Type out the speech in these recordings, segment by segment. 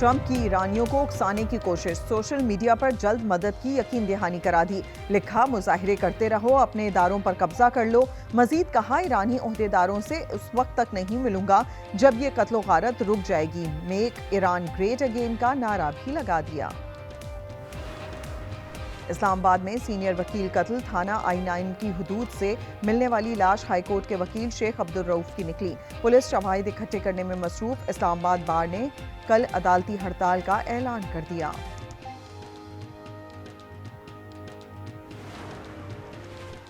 Trump की ईरानियों को उकसाने की कोशिश, सोशल मीडिया पर जल्द मदद की यकीन दहानी करा दी। लिखा, मुजाहिरे करते रहो, अपने इदारों पर कब्जा कर लो। मजीद कहा, ईरानी ओहदेदारों से उस वक्त तक नहीं मिलूंगा जब ये कत्लो गारत रुक जाएगी। मेक ईरान ग्रेट अगेन का नारा भी लगा दिया। इस्लामाबाद में सीनियर वकील कत्ल, थाना I-9 की हुदूद से मिलने वाली लाश हाईकोर्ट के वकील शेख अब्दुल रऊफ की निकली। पुलिस शवाहिद इकट्ठे करने में मसरूफ। इस्लामाबाद बार ने कल अदालती हड़ताल का ऐलान कर दिया।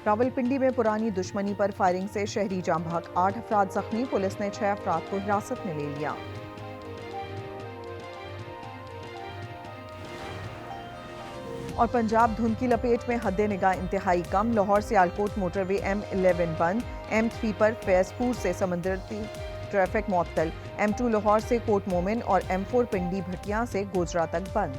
रावलपिंडी में पुरानी दुश्मनी पर फायरिंग से शहरी जाम भाग, 8 अफराद जख्मी, पुलिस ने 6 अफराद को हिरासत में ले लिया। और पंजाब धुंध की लपेट में, हद निगाह इंतहाई कम, लाहौर से आलकोट मोटरवे M11 बंद, M3 पर फैजपुर से समंदरी ट्रैफिक मुअत्तल, M2 लाहौर से कोट मोमिन और M4 पिंडी भटिया से गोजरा तक बंद।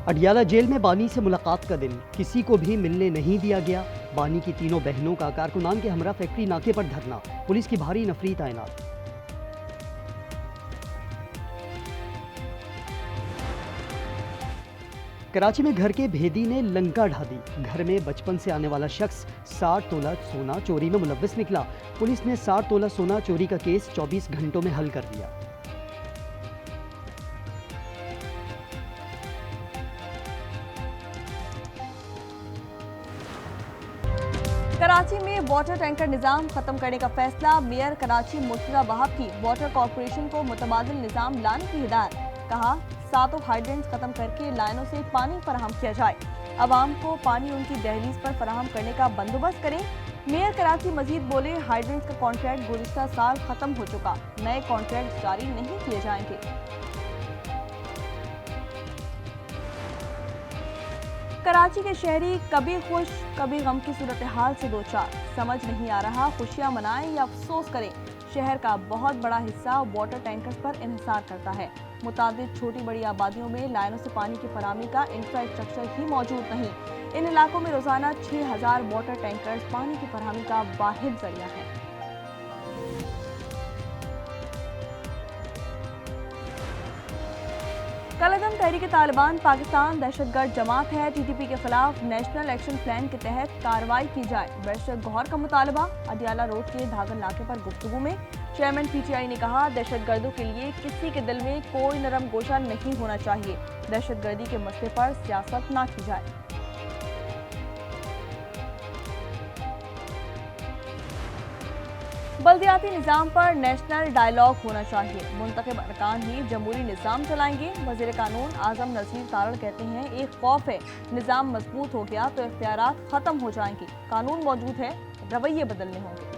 अडियाला जेल में बानी से मुलाकात का दिन, किसी को भी मिलने नहीं दिया गया। बानी की तीनों बहनों का कारकुनान के हमरा फैक्ट्री नाके पर धरना, पुलिस की भारी नफरी तैनात। कराची में घर के भेदी ने लंका ढा दी। घर में बचपन से आने वाला शख्स 60 तोला सोना चोरी में मुलव्वस निकला। पुलिस ने 60 तोला सोना चोरी का केस 24 घंटों में हल कर दिया। कराची में वाटर टैंकर निजाम खत्म करने का फैसला, मेयर कराची मुर्तजा वहाब की वाटर कॉरपोरेशन को मुतबादिल निजाम लाने की हिदायत। कहा, सातों हाइड्रेंट्स खत्म करके लाइनों से पानी फराहम किया जाए। आवाम को पानी उनकी दहलीज पर फराहम करने का बंदोबस्त करें। मेयर कराची मजीद बोले, हाइड्रेंट्स का कॉन्ट्रैक्ट गुज़िश्ता साल खत्म हो चुका, नए कॉन्ट्रैक्ट जारी नहीं किए जाएंगे। कराची के शहरी कभी खुश कभी गम की सूरत हाल से दो चार, समझ नहीं आ रहा खुशियां मनाएं या अफसोस करें। शहर का बहुत बड़ा हिस्सा वाटर टैंकर्स पर इन्हिसार करता है। मुताबिक छोटी बड़ी आबादियों में लाइनों से पानी की फराहमी का इंफ्रास्ट्रक्चर ही मौजूद नहीं। इन इलाकों में रोजाना 6000 वाटर टैंकर्स पानी की फराहमी का वाहिद जरिया है। कलअदम तहरीक-ए-तालिबान पाकिस्तान दहशतगर्द जमात है, TTP के खिलाफ नेशनल एक्शन प्लान के तहत कार्रवाई की जाए, बैरिस्टर गौहर का मुतालबा। अडियाला रोड के धागन नाके पर गुफ्तगू में चेयरमैन PTI ने कहा, दहशतगर्दों के लिए किसी के दिल में कोई नरम गोशा नहीं होना चाहिए। दहशतगर्दी के मसले पर सियासत ना की जाए। बल्दियाती निज़ाम पर नेशनल डायलॉग होना चाहिए। मुंतखब अरकान ही जमहूरी निज़ाम चलाएंगे। वज़ीर कानून आज़म नज़ीर तारड़ कहते हैं, एक खौफ है, निज़ाम मजबूत हो गया तो इख्तियारात खत्म हो जाएंगे। कानून मौजूद है, रवैये बदलने होंगे।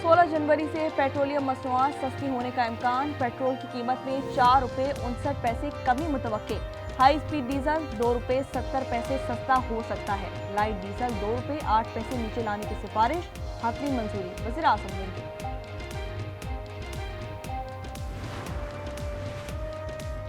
16 जनवरी से पेट्रोलियम मसनूआत सस्ती होने का इम्कान। पेट्रोल की कीमत में 4 रुपये 59 पैसे कमी मुतवक्के। हाई स्पीड डीजल 2 रुपये 70 पैसे सस्ता हो सकता है। लाइट डीजल 2 रुपये 8 पैसे नीचे लाने की सिफारिश, हतमी मंजूरी वज़ीर आज़म देंगे।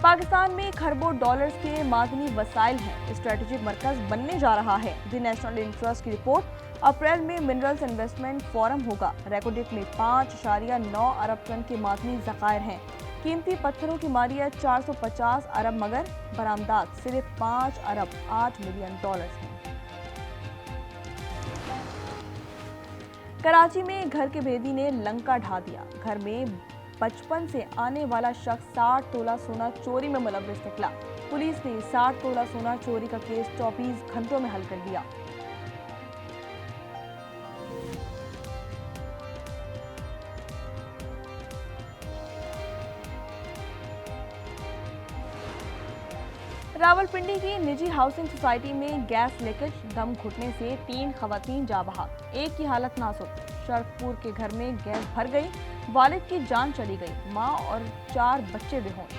पाकिस्तान में खरबों डॉलर्स के मादनी वसाइल हैं, स्ट्रेटेजिक मरकज बनने जा रहा है। द नेशनल इंटरेस्ट की रिपोर्ट, अप्रैल में मिनरल्स इन्वेस्टमेंट फोरम होगा। रेकोडेट में 5.9 अरब टन के मादनी ज़खायर हैं। कीमती पत्थरों की मालियत 450 अरब, मगर बरामदात सिर्फ 5 अरब 8 मिलियन डॉलर्स हैं। कराची में घर के भेदी ने लंका ढा दिया। घर में बचपन से आने वाला शख्स 60 तोला सोना चोरी में मुलव्वस निकला। पुलिस ने 60 तोला सोना चोरी का केस 24 घंटों में हल कर दिया। रावलपिंडी की निजी हाउसिंग सोसाइटी में गैस लीकेज, दम घुटने से 3 खवातीन जा बहाक, एक की हालत नाजुक। शरफपुर के घर में गैस भर गई, वालिद की जान चली गई, मां और 4 बच्चे बेहोश।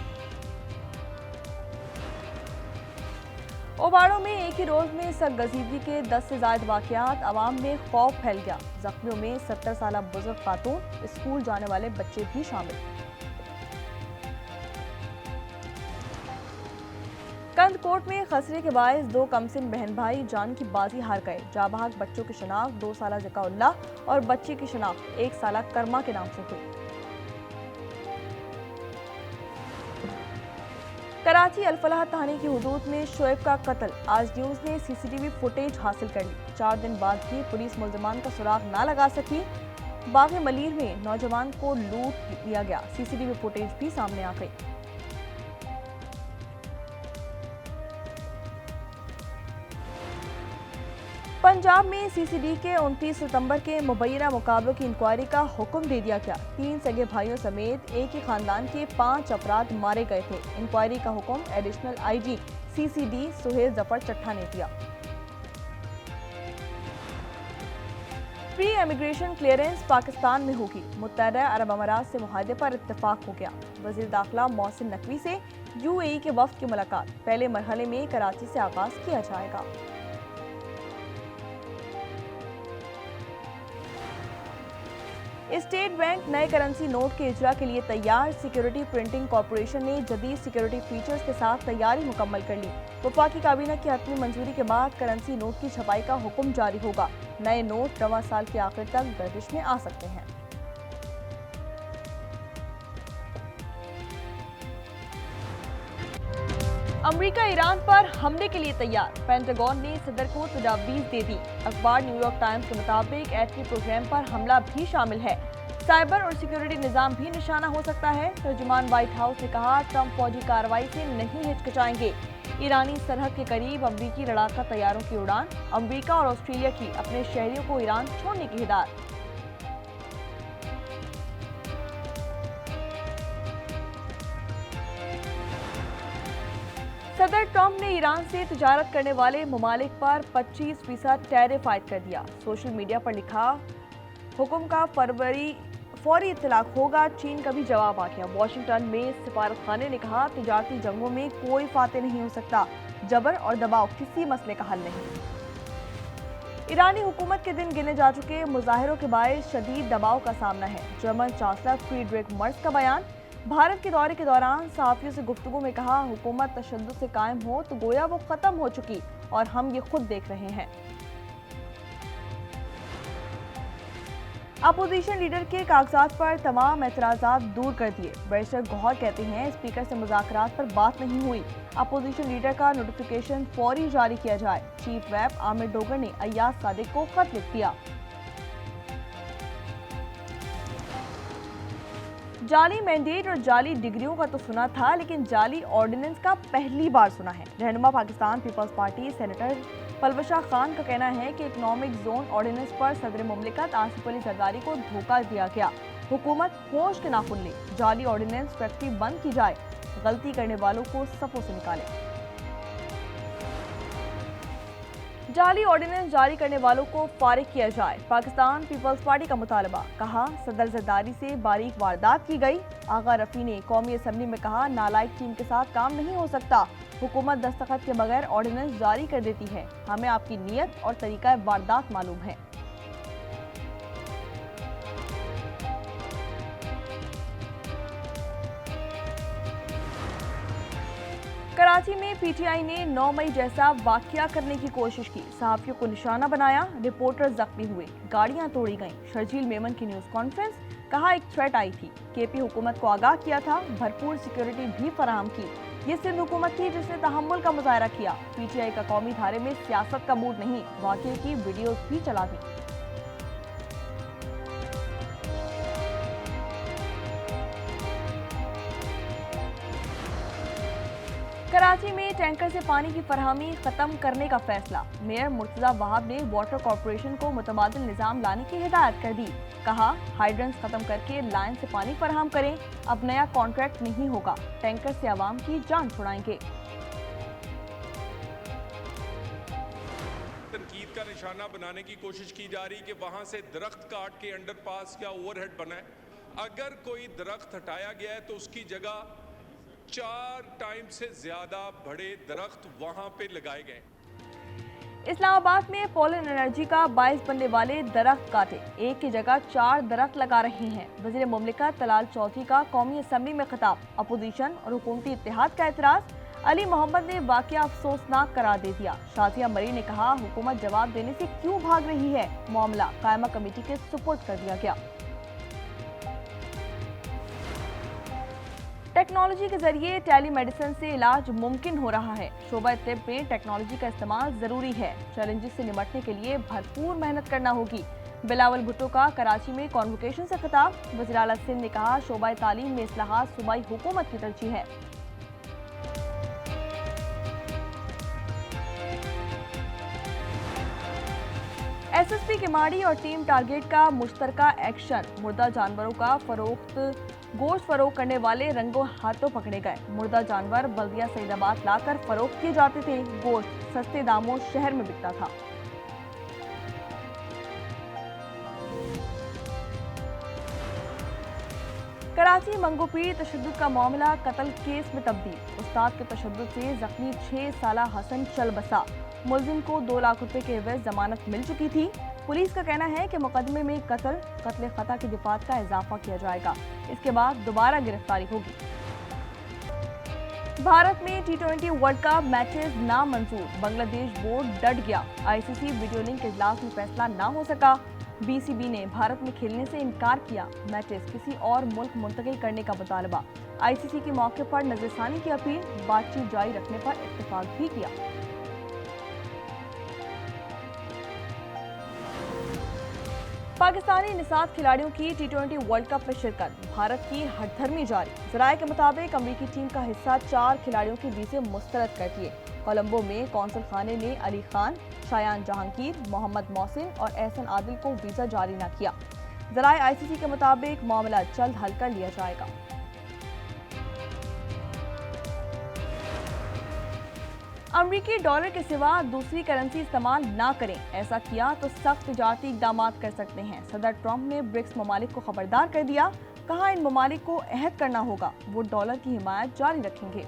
ओबाड़ों में एक ही रोज में सरगजीदगी के 10 से ज्यादा वाकयात, अवाम में खौफ फैल गया। जख्मियों में 70 साल बुजुर्ग खातून, स्कूल जाने वाले बच्चे भी शामिल। कंद चित्रकूट में खसरे के बायस दो कमसिन बहन भाई जान की बाजी हार गए। जाबाज बच्चों की शनाख्त 2 साला जकाउल्ला और बच्ची की शनाख्त 1 साला कर्मा के नाम से हुई। कराची अल-फलाह थाने की हुदूद में शोएब का कत्ल। आज न्यूज ने सीसीटीवी फुटेज हासिल कर ली। 4 दिन बाद भी पुलिस मुल्जिमान का सुराग ना लगा सकी। बाग मलीर में नौजवान को लूट लिया गया। सीसीटीवी फुटेज भी सामने आ गई। पंजाब में सीसीडी के 29 सितंबर के मुबैना मुकाबलों की इंक्वायरी का हुक्म दे दिया गया। 3 सगे भाइयों समेत एक ही खानदान के 5 अफराद मारे गए थे। इंक्वायरी का हुक्म additional IG CCD Suhail Zafar Chattha ने दिया। प्री इमिग्रेशन क्लियरेंस पाकिस्तान में होगी। मुत्तहदा अरब अमारात से मुआहदे पर इत्तेफाक हो गया। वज़ीर दाखिला मोहसिन नकवी से यूएई के वफ्द की मुलाकात। पहले मरहले में कराची से आगाज किया जाएगा। स्टेट बैंक नए करेंसी नोट के इजरा के लिए तैयार। सिक्योरिटी प्रिंटिंग कॉरपोरेशन ने जदीद सिक्योरिटी फीचर्स के साथ तैयारी मुकम्मल कर ली। वफाकी काबीना की हतमी मंजूरी के बाद करेंसी नोट की छपाई का हुक्म जारी होगा। नए नोट रवां साल के आखिर तक गर्दिश में आ सकते हैं। अमेरिका ईरान पर हमले के लिए तैयार। पेंटागन ने सदर को तजावीज दे दी। अखबार न्यूयॉर्क टाइम्स के मुताबिक एटमी प्रोग्राम पर हमला भी शामिल है। साइबर और सिक्योरिटी निजाम भी निशाना हो सकता है। तर्जुमान व्हाइट हाउस ने कहा, ट्रंप फौजी कार्रवाई से नहीं हिचकिचाएंगे। ईरानी सरहद के करीब अमरीकी लड़ाका तैयारों की उड़ान। अमरीका और ऑस्ट्रेलिया की अपने शहरियों को ईरान छोड़ने की हिदायत। सदर ट्रंप ने ईरान से तिजारत करने वाले ममालिक पर 25% टैरिफ आयद कर दिया। सोशल मीडिया पर लिखा, हुक्म का फौरी इत्तलाक होगा। चीन का भी जवाब आ गया। वाशिंगटन में सिफारतखाने ने कहा, तिजारती जंगों में कोई फाते नहीं हो सकता। जबर और दबाव किसी मसले का हल नहीं। ईरानी हुकूमत के दिन गिने जा चुके। मुजाहिरों के बायस शदीद दबाव का सामना है। जर्मन चांसलर फ्रीडरिक मर्ज का बयान। भारत के दौरे के दौरान सहाफियों से गुफ्तगू में कहा, हुकूमत तशद्दुद से कायम हो तो गोया वो खत्म हो चुकी और हम ये खुद देख रहे हैं। अपोजिशन लीडर के कागजात पर तमाम एतराज़ात दूर कर दिए। बैरिस्टर गौहर कहते हैं, स्पीकर से मुज़ाकरात पर बात नहीं हुई। अपोजिशन लीडर का नोटिफिकेशन फौरी जारी किया जाए। चीफ व्हिप आमिर डोगर ने अय्याज सादिक को खत लिख दिया। जाली मैंडेट और जाली डिग्रियों का तो सुना था, लेकिन जाली ऑर्डिनेंस का पहली बार सुना है। रहनुमा Pakistan Peoples Party senator Palwasha Khan का कहना है कि इकोनॉमिक जोन ऑर्डिनेंस पर सदर मुमलिकत आसिफ अली जरदारी को धोखा दिया गया। हुकूमत होश के नाखून ले। जाली ऑर्डिनेंस फैक्ट्री बंद की जाए। गलती करने वालों को सफों से निकाले। जाली ऑर्डिनेंस जारी करने वालों को फारिग किया जाए। पाकिस्तान पीपल्स पार्टी का मुतालबा। कहा, सदर जरदारी से बारीक वारदात की गई। आगा रफी ने कौमी असम्बली में कहा, नालायक टीम के साथ काम नहीं हो सकता। हुकूमत दस्तखत के बगैर ऑर्डिनेंस जारी कर देती है। हमें आपकी नीयत और तरीका वारदात मालूम है। कराची में पीटीआई ने 9 मई जैसा वाकया करने की कोशिश की। सहाफियों को निशाना बनाया। रिपोर्टर जख्मी हुए। गाड़ियां तोड़ी गईं। शर्जील मेमन की न्यूज कॉन्फ्रेंस। कहा, एक थ्रेट आई थी। केपी हुकूमत को आगाह किया था। भरपूर सिक्योरिटी भी फराहम की। ये सिंध हुकूमत थी जिसने तहम्मुल का मुजाहरा किया। पीटीआई का कौमी धारे में सियासत का मूड नहीं। वाकये की वीडियोज भी चला दी। कराची में टैंकर से पानी की फरहमी खत्म करने का फैसला। मेयर मुर्तजा वहाब ने वाटर कॉरपोरेशन को मुतबादिल निजाम लाने की हिदायत कर दी। कहा, हाइड्रेंट्स खत्म करके लाइन से पानी फराहम करें। अब नया कॉन्ट्रैक्ट नहीं होगा। टैंकर से आवाम की जान छुड़ाएंगे। तनकीद का निशाना बनाने की कोशिश की जा रही कि वहां से दरख्त काट के अंडरपास या ओवरहेड बनाए। अगर कोई दरख्त हटाया गया है तो उसकी जगह 4 टाइम से ज्यादा बड़े दरख्त वहां पे लगाए गए। इस्लामाबाद में पोलन एनर्जी का 22 बनने वाले दरख्त काटे। एक की जगह 4 दरख्त लगा रहे हैं। वजीर मुमलिकत तलाल चौधरी का कौमी असम्बली में खिताब। अपोजिशन और हुकूमती इत्तेहाद का एतराज। अली मोहम्मद ने वाकया अफसोसनाक करार दे दिया। शाजिया मरी ने कहा, हुकूमत जवाब देने से क्यों भाग रही है। मामला कायमा कमेटी के सुपुर्द कर दिया गया। टेक्नोलॉजी के जरिए टेलीमेडिसिन से इलाज मुमकिन हो रहा है। शोबा तिब में टेक्नोलॉजी का इस्तेमाल जरूरी है। चैलेंजेस से निपटने के लिए भरपूर मेहनत करना होगी। बिलावल भुट्टो का कराची में कॉन्वोकेशन से खिताब। वज़ीर आला सिंध ने कहा, शोबा तालीम में इस्लाहात सूबाई हुकूमत की तरजीह है। एसएसपी किमाड़ी और टीम टारगेट का मुश्तरका एक्शन। मुर्दा जानवरों का गोश्त फरोख्त करने वाले रंगों हाथों पकड़े गए। मुर्दा जानवर बल्दिया सईदाबाद लाकर फरोख्त किए जाते थे। गोश्त सस्ते दामों शहर में बिकता था। कराची मंगोपीर तशद्दुद का मामला कत्ल केस में तब्दील। उस्ताद के तशद्दुद से जख्मी 6 साला हसन चल बसा। मुलजिम को 2 लाख रुपए के एवज जमानत मिल चुकी थी। पुलिस का कहना है कि मुकदमे में कत्ल खता की दिफात का इजाफा किया जाएगा। इसके बाद दोबारा गिरफ्तारी होगी। भारत में T20 वर्ल्ड कप मैचेस नामंजूर। बांग्लादेश बोर्ड डट गया। आईसीसी वीडियो लिंक इजलास में फैसला ना हो सका। बीसीबी ने भारत में खेलने से इनकार किया। मैचेस किसी और मुल्क मुंतकिल करने का मुतालबा। आईसीसी के मौके पर नजरसानी की अपील। बातचीत जारी रखने पर इत्तेफाक भी किया। पाकिस्तानी निसात खिलाड़ियों की T20 वर्ल्ड कप में शिरकत। भारत की हठधर्मी जारी। जराये के मुताबिक अमरीकी टीम का हिस्सा 4 खिलाड़ियों के वीजे मुस्तरद कर दिए। कोलंबो में कौंसल खाने ने अली खान, शायान जहांगीर, मोहम्मद मोहसिन और एहसन आदिल को वीजा जारी न किया। जराये आईसीसी के मुताबिक मामला जल्द हल कर लिया जाएगा। अमरीकी डॉलर के सिवा दूसरी करेंसी इस्तेमाल ना करें। ऐसा किया तो सख्त तिजारती इकदाम कर सकते हैं। सदर ट्रंप ने ब्रिक्स ममालिक को खबरदार कर दिया। कहा, इन ममालिक को अहद करना होगा, वो डॉलर की हिमायत जारी रखेंगे।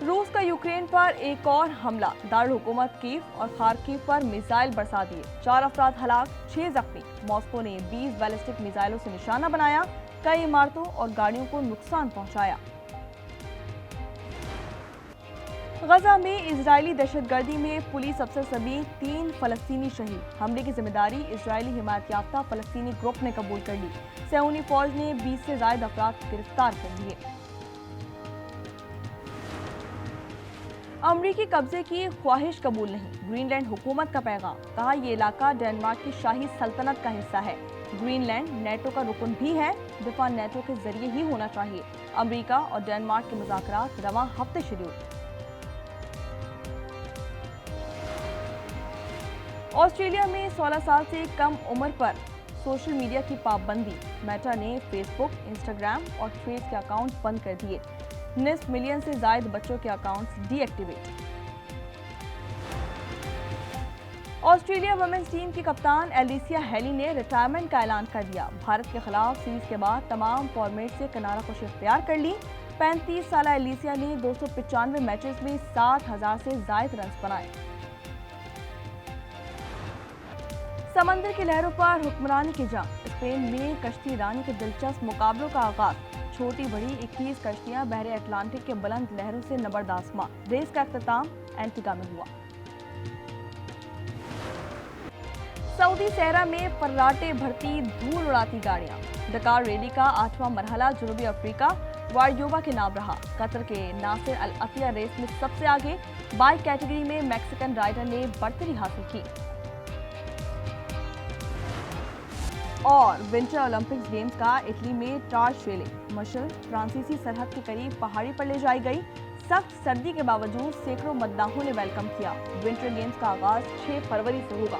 रूस का यूक्रेन पर एक और हमला। दारुल हुकूमत कीव और खार्किव पर मिसाइल बरसा दिए। 4 अफराद हलाक, 6 जख्मी। मॉस्को ने 20 बैलिस्टिक मिसाइलों से निशाना बनाया। कई इमारतों और गाड़ियों को नुकसान पहुंचाया। गजा में इजरायली दहशतगर्दी में पुलिस अफसर समेत 3 फलस्तीनी शहीद। हमले की जिम्मेदारी इजरायली हिमायत याफ्ता फलस्तीनी ग्रुप ने कबूल कर ली। सैऊनी फौज ने 20 से ज्यादा अफराद गिरफ्तार कर लिए। अमरीकी कब्जे की ख्वाहिश कबूल नहीं। ग्रीनलैंड हुकूमत का पैगाम। कहा, यह इलाका डेनमार्क की शाही सल्तनत का हिस्सा है। ग्रीनलैंड नेटो का रुकन भी है। दिफा नेटो के जरिए ही होना चाहिए। अमेरिका और डेनमार्क के मुज़ाकरात रवां हफ्ते शुरू। ऑस्ट्रेलिया में 16 साल से कम उम्र पर सोशल मीडिया की पाबंदी। मेटा ने फेसबुक, इंस्टाग्राम और थ्रेड्स के अकाउंट बंद कर दिए। निस्फ मिलियन से ज्यादा बच्चों के accounts deactivate. Australia women's team की कप्तान एलिसिया हेली ने रिटायरमेंट का ऐलान कर दिया। भारत के खिलाफ सीरीज के बाद तमाम फॉर्मेट से किनारा कुशी इख्तियार कर ली। 35 साला एलिसिया ने 295 मैचेस में 60,000 से ज्यादा रन बनाए। समंदर की लहरों पर हुक्मरानी की जंग। स्पेन में कश्ती रानी के दिलचस्प मुकाबलों का आगाज। छोटी बड़ी 21 कश्तियां बहरे अटलांटिक के बुलंद लहरों से नबर्द आसमां। रेस का अख्ताम एंटीगा में हुआ। सऊदी सहरा में फर्राटे भरती धूल उड़ाती गाड़ियां। डकार रैली का 8वां मरहला जनूबी अफ्रीका वारयोवा के नाम रहा। कतर के नासिर अल अतिया रेस में सबसे आगे। बाइक कैटेगरी में मैक्सिकन राइडर ने बढ़तरी हासिल की। और विंटर ओलंपिक्स गेम्स का इटली में टार्च रेलिंग। मशल फ्रांसीसी सरहद के करीब पहाड़ी पर ले जाई गई। सख्त सर्दी के बावजूद सैकड़ों मद्दाहों ने वेलकम किया। विंटर गेम्स का आगाज 6 फरवरी से होगा।